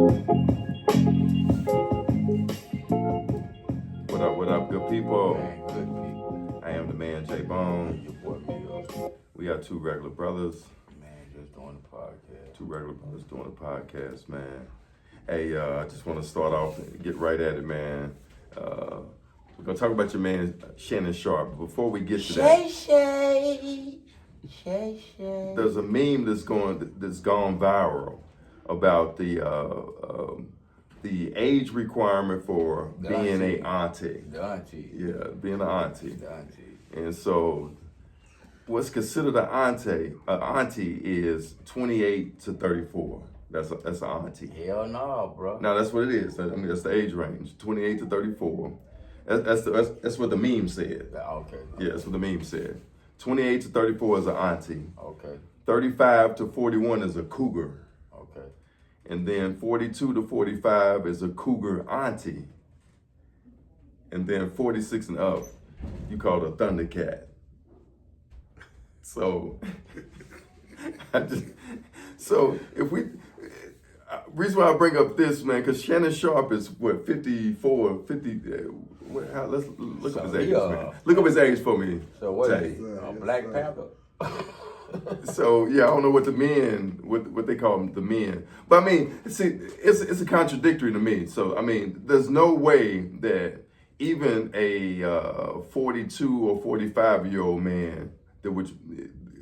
What up, good people? Man, good people. I am the man, J Bone. Your boy Miguel. We are two regular brothers. Man, just doing the podcast. Two regular brothers doing a podcast, man. Hey, I just want to start off and get right at it, man. We're going to talk about your man, Shannon Sharpe. Before we get to that, Shay. there's a meme that's gone viral about the age requirement for being an auntie. The auntie. Yeah, being an auntie. The auntie. And so, what's considered an auntie is 28 to 34. That's an auntie. Hell no, bro. Now that's what it is. I mean, that's the age range, 28 to 34. That's what the meme said. Okay. Yeah, that's what the meme said. 28 to 34 is an auntie. Okay. 35 to 41 is a cougar. Okay. And then 42 to 45 is a cougar auntie. And then 46 and up, you call it a thundercat. So, reason why I bring up this, man, because Shannon Sharpe is, what, 54, 50, let's look up his age, man. Look up his age for me. So what Tay. is he? Black Panther? So, yeah, I don't know what the men, what they call them, the men. But, I mean, see, it's a contradictory to me. So, I mean, there's no way that even a 42 or 45-year-old man,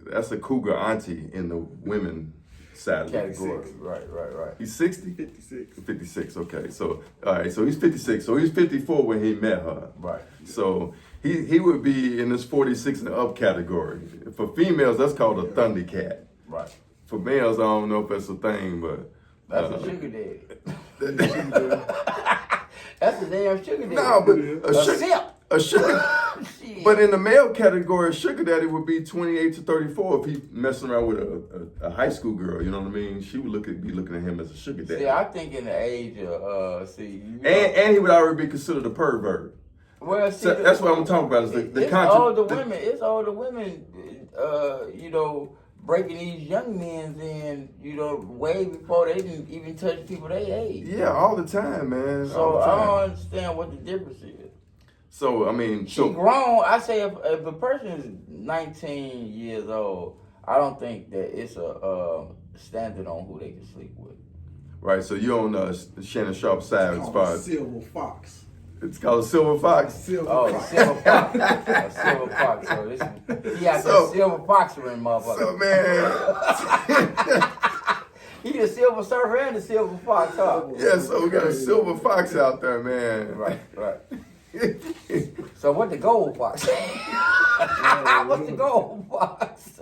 that's a cougar auntie in the women side of the Category. Right. He's 60? 56. 56, okay. So, all right, so he's 56. So he's 54 when he met her. Right. So he would be in this 46 and up category. For females, that's called a thundercat. Right. For males, I don't know if that's a thing, but... That's a sugar daddy. That's a damn sugar daddy. No, but a sugar... But in the male category, sugar daddy would be 28 to 34 if he messing around with a high school girl. You know what I mean? She would be looking at him as a sugar daddy. See, I think in the age of and he would already be considered a pervert. Well, see, So that's what I'm talking about. It's older women. Breaking these young men in, way before they didn't even touch people their age. Yeah, all the time, man. So I don't understand what the difference is. So I mean, She grown. I say if a person is 19 years old, I don't think that it's a standard on who they can sleep with. Right. So you're on Shannon Sharpe's side as far as Silver Fox. it's called a silver fox. Silver Fox. Silver fox. A silver fox. So he got that silver fox ring, motherfucker. So man. He the silver surfer and the silver fox, huh? Yeah. So we got a silver fox out there, man. Right. So what the gold fox? What's the gold fox?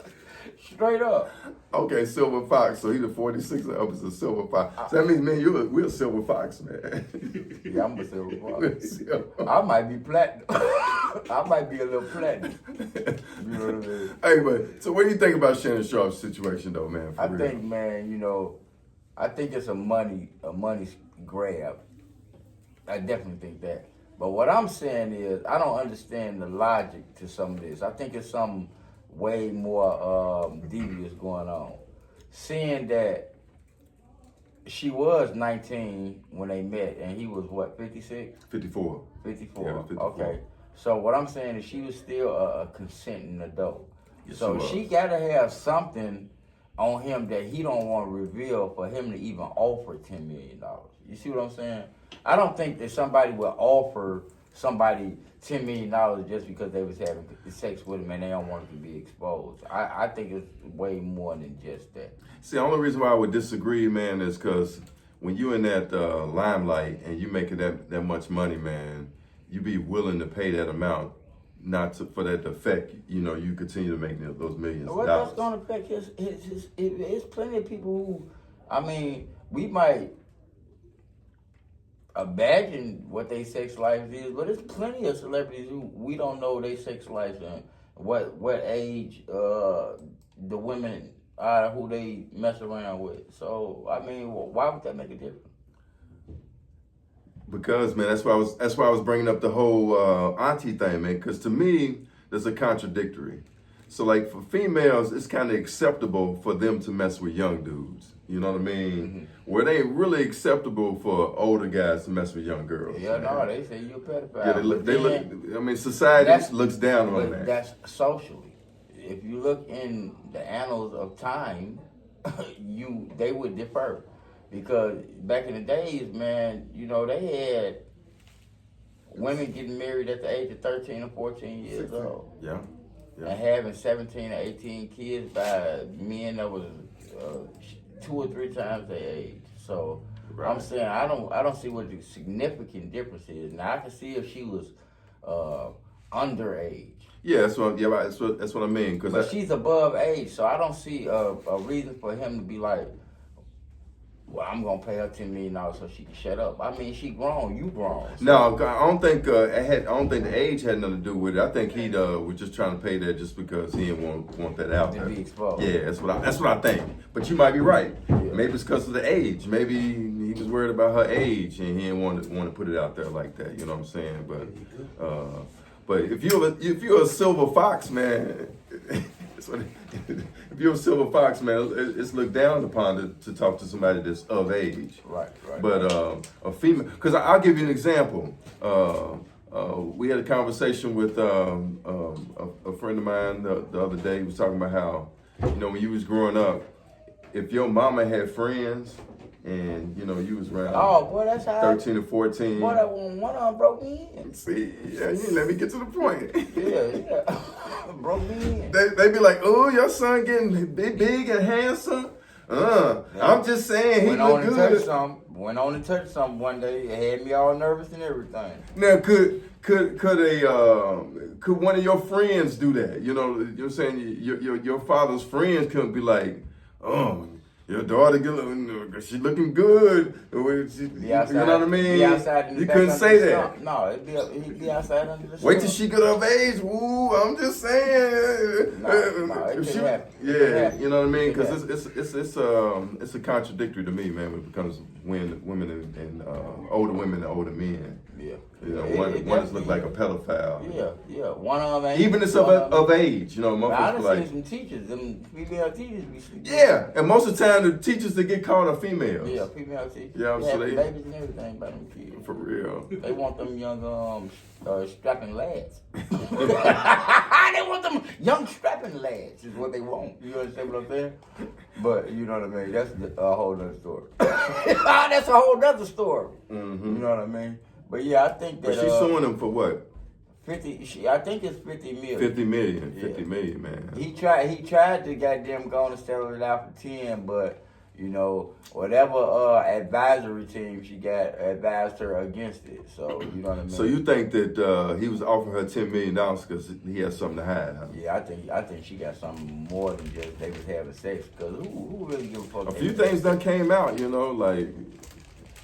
Straight up. Okay, silver fox. So he's a 46 and up is a silver fox. So that means, man, we're a silver fox, man. Yeah, I'm a silver We're fox. silver. I might be platinum. I might be a little platinum. You know what I mean? Hey, but so what do you think about Shannon Sharpe's situation, though, man? I think, man, I think it's a money grab. I definitely think that. But what I'm saying is, I don't understand the logic to some of this. I think it's some way more devious going on. Seeing that she was 19 when they met, and he was what, 56? 54. 54. Yeah, 54. Okay. So what I'm saying is she was still a consenting adult. Yes, So she she was. got to have something on him that he don't want to reveal for him to even offer $10 million. You see what I'm saying? I don't think that somebody will offer somebody $10 million just because they was having sex with him and they don't want it to be exposed. I think it's way more than just that. See, the only reason why I would disagree, man, is because when you're in that limelight and you making that much money, man, you be willing to pay that amount, for that to affect, you continue to make those millions of Well, dollars. that's going to affect his it's plenty of people who, we might imagine what their sex life is, but there's plenty of celebrities who we don't know their sex life and what age the women are who they mess around with. So why would that make a difference? Because, man, that's why I was bringing up the whole auntie thing, man. Because to me, there's a contradictory. So, like, for females, it's kind of acceptable for them to mess with young dudes. You know what I mean? Where they ain't really acceptable for older guys to mess with young girls. Yeah, man. no, they say you're a pedophile. Yeah, they look. I mean, society looks down on that. That's socially. If you look in the annals of time, they would differ, because back in the days, man, you know, they had women getting married at the age of 13 or 14 years 16. old. Yeah. And having 17 or 18 kids by men that was 2 or 3 times their age. So Right. I'm saying I don't see what the significant difference is. Now I can see if she was underage. Yeah, that's what I mean. But she's above age, so I don't see a reason for him to be like, well, I'm gonna pay her $10 million so she can shut up. I mean, she grown, you grown. So. No, I don't think I don't think the age had nothing to do with it. I think he was just trying to pay that just because he didn't want that out there. To be exposed. Yeah, that's what I think. But you might be right. Yeah. Maybe it's because of the age. Maybe he was worried about her age and he didn't want to put it out there like that. You know what I'm saying? But if you're a silver fox, man. If you're a silver fox, man, it's looked down upon to talk to somebody that's of age. Right. But a female, because I'll give you an example. We had a conversation with a friend of mine the other day. He was talking about how, you know, when you was growing up, if your mama had friends and, you know, you was around boy, that's how 13 or 14. Boy, that one of them broke me in. See, yeah, you didn't let me get to the point. Yeah. Broke me in. They be like, oh, your son getting big and handsome. I'm just saying he look good. Went on to touch something one day. It had me all nervous and everything. Now, could one of your friends do that? You know what I'm saying? Your father's friends couldn't be like, oh, your daughter, she looking good. You know what I mean? Be outside in the You back couldn't under say the that. sun. No, he'd be outside under the sun. Wait till she get of age. Woo, I'm just saying. No, it couldn't happen. Yeah, you know what I mean? Because it's a contradictory to me, man, when it becomes women and older women and older men. Yeah. You know, one just look like a pedophile. Yeah. One of them ain't. Even it's of age, you know, most I people done like. seen some teachers, them female teachers be sleeping. Yeah, and most of the time the teachers that get caught are females. Yeah, female teachers. Yeah, they so have they- babies and everything by them kids. For real. They want them young strapping lads. They want them young strapping lads is what they want. You understand what I'm saying? But you know what I mean? That's a whole nother story. That's a whole nother story. Mm-hmm. You know what I mean? But yeah, I think that But she's suing them for what? 50. I think it's 50 million. 50 million. Yeah. 50 million, man. He tried to goddamn go and settle it out for 10, but you know, whatever advisory team she got advised her against it. So you know what I mean? So you think that he was offering her $10 million because he had something to hide, huh? Yeah, I think she got something more than just they was having sex. Cause who really give a fuck? A few things done came out, you know, like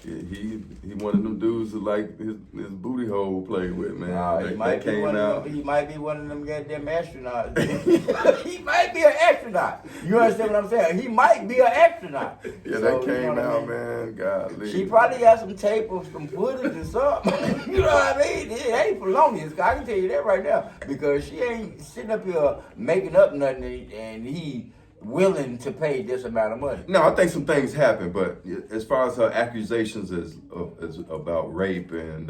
he one of them dudes that like his booty hole played with, man. He might be one of them. He might be one of them goddamn astronauts. He might be an astronaut. You understand what I'm saying? He might be an astronaut. Yeah, So, that came you know what I out, mean? man. Golly. She probably got some tape of some footage or something. You know what I mean? It ain't felonious. I can tell you that right now. Because she ain't sitting up here making up nothing and he willing to pay this amount of money. No, I think some things happened, but as far as her accusations is about rape and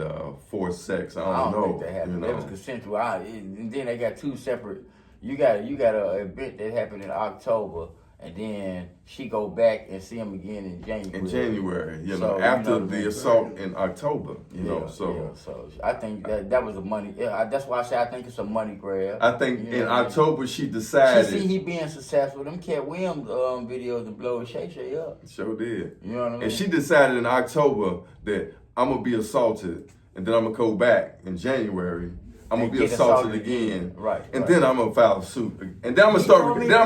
forced sex, I don't know. Think that happened. You know? That was consensual. And then they got two separate. You got an event that happened in October, and then she go back and see him again in January. In January, you know, So, after you know, the assault in October, you know, so. So I think that was a money. Yeah, that's why I say I think it's a money grab. I think You know in what I mean? October she She decided. see he being successful. Them Cat Williams videos to blow Shay up. Sure did. You know what I mean? And she decided in October that I'm gonna be assaulted, and then I'm gonna go back in January. I'm gonna And be get assaulted assaulted again, again. Right, And right. then I'm gonna file a suit, and then I'm gonna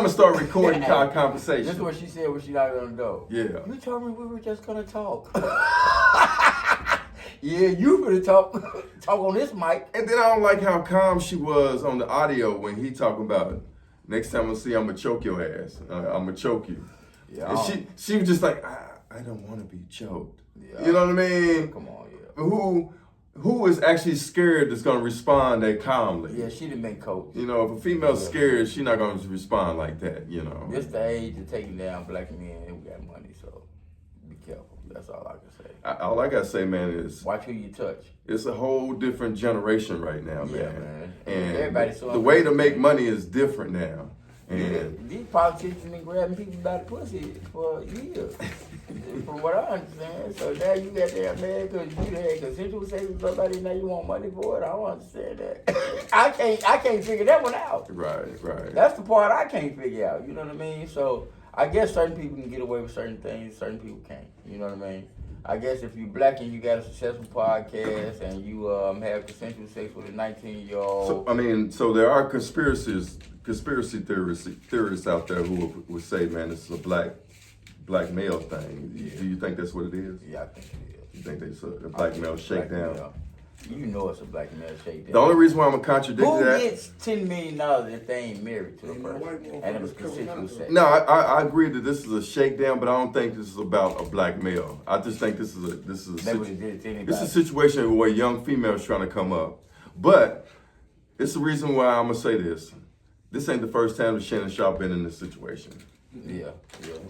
start recording our conversation. This is what she said when she knocked on the door. Yeah. You told me we were just gonna talk. Yeah, you gonna talk on this mic. And then I don't like how calm she was on the audio when he talking about it. Next time I see you, I'm gonna choke your ass. I'm gonna choke you. Yeah. And she was just like, I don't want to be choked. Yeah. You know what I mean? Come on, yeah. who is actually scared that's going to respond that calmly? Yeah, she done been coached. You know, if a female's scared, she's not going to respond like that, you know. This the age of taking down black men who got money, so be careful. That's all I can say. All I got to say, man, is Watch who you touch. it's a whole different generation right now, man. Yeah, man. And Everybody's so the way to make money is different now. Yeah, And these politicians been grabbing people by the pussy for years, from what I understand. So now you got that man because you had consensual sex with somebody, now you want money for it. I don't understand that. I can't figure that one out. right. That's the part I can't figure out. You know what I mean? So I guess certain people can get away with certain things, certain people can't. You know what I mean? I guess if you black and you got a successful podcast and you have consensual sex with a 19-year-old. So there are conspiracy theorists out there who would say, man, this is a black male thing. Yeah. Do you think that's what it is? Yeah, I think it is. You think it's a black male shakedown? Male. You know it's a black male shakedown. The only reason why I'm gonna contradict Who that. gets $10 million if they ain't married to a person and it was consensual sex? No, I agree that this is a shakedown, but I don't think this is about a black male. I just think this is They would have did it to anybody. this is a situation where young females trying to come up. But it's the reason why I'm gonna say this. This ain't the first time that Shannon Sharpe been in this situation. Yeah,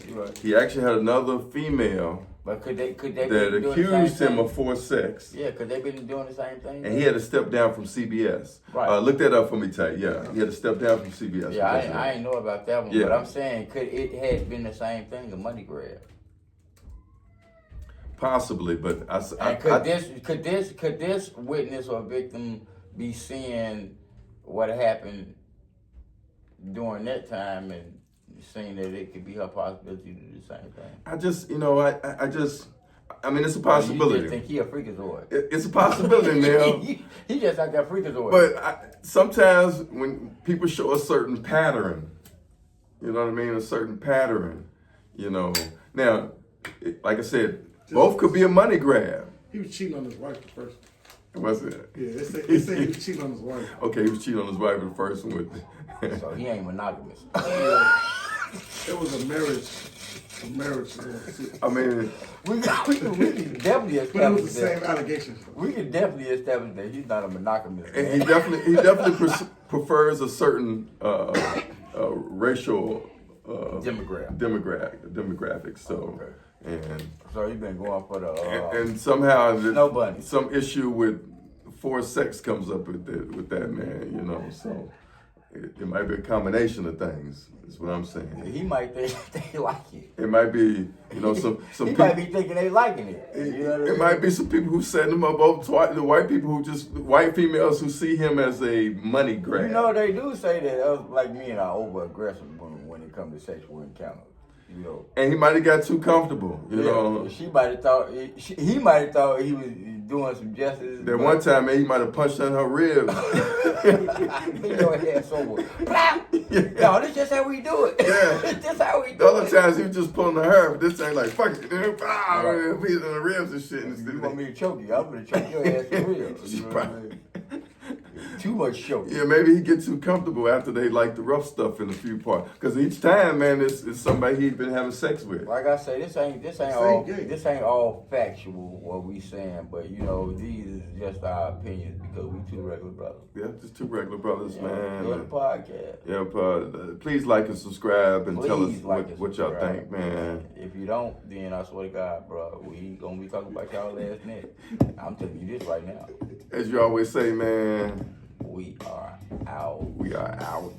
you're right. He actually had another female But could they that been doing accused the same him thing? of forced sex. Yeah, could they been doing the same thing? And he had to step down from CBS. Right. Look that up for me, Tay. Yeah, he had to step down from CBS. Yeah, because of I that. ain't know about that one, Yeah. but I'm saying could it had been the same thing, a money grab? Possibly, but And could this witness or victim be seeing what happened during that time and seeing that it could be her possibility to do the same thing? I mean, it's a You possibility. just think he a freakazoid. It's a possibility, Neil. he just like that freakazoid. But sometimes when people show a certain pattern, you know what I mean, a certain pattern, you know. Now, like I said, both could be a money grab. He was cheating on his wife at first. What's it? Yeah, they say he was cheating on his wife. Okay, he was cheating on his wife the first one with. So he ain't monogamous. It was a marriage. I mean, we can definitely But it was establish the that. same allegations. We can definitely establish that he's not a monogamous and man. he definitely prefers a certain racial demographic. So, Okay. and So he's been going for the and somehow Snow Bunny. some issue with forced sex comes up with that man, you know. So it might be a combination of things. Is what I'm saying. He might think they like it. It might be, you know, some He people. might be thinking they liking it. You know what I It mean? might be some people who set him up over the white people white females who see him as a money grab. You know, they do say that like me and are over aggressive when it comes to sexual encounters. You know. And he might have got too comfortable, you know. She might have thought he might have thought he was doing some justice. That one time, man, he might have punched on her ribs. Make your ass over. No, this just how we do it. Yeah. This how we do The other it. times he was just pulling the hair, but this ain't like fuck it, he's on the ribs and shit. You want me to choke you? I'm gonna choke your ass for real. You know what I mean? Too much choking. Yeah, maybe he get too comfortable after they like the rough stuff in a few parts. Because each time, man, it's somebody he's been having sex with. Like I say, this ain't all factual what we saying, but you know these is just our opinions because we two regular brothers. Yeah, just two regular brothers, man. Doing the podcast. Yeah, please like and subscribe and tell us Please like and what y'all subscribe. think, man. If you don't, then I swear to God, bro, we ain't gonna be talking about y'all last night. I'm telling you this right now. As you always say, man, We are out. we are out.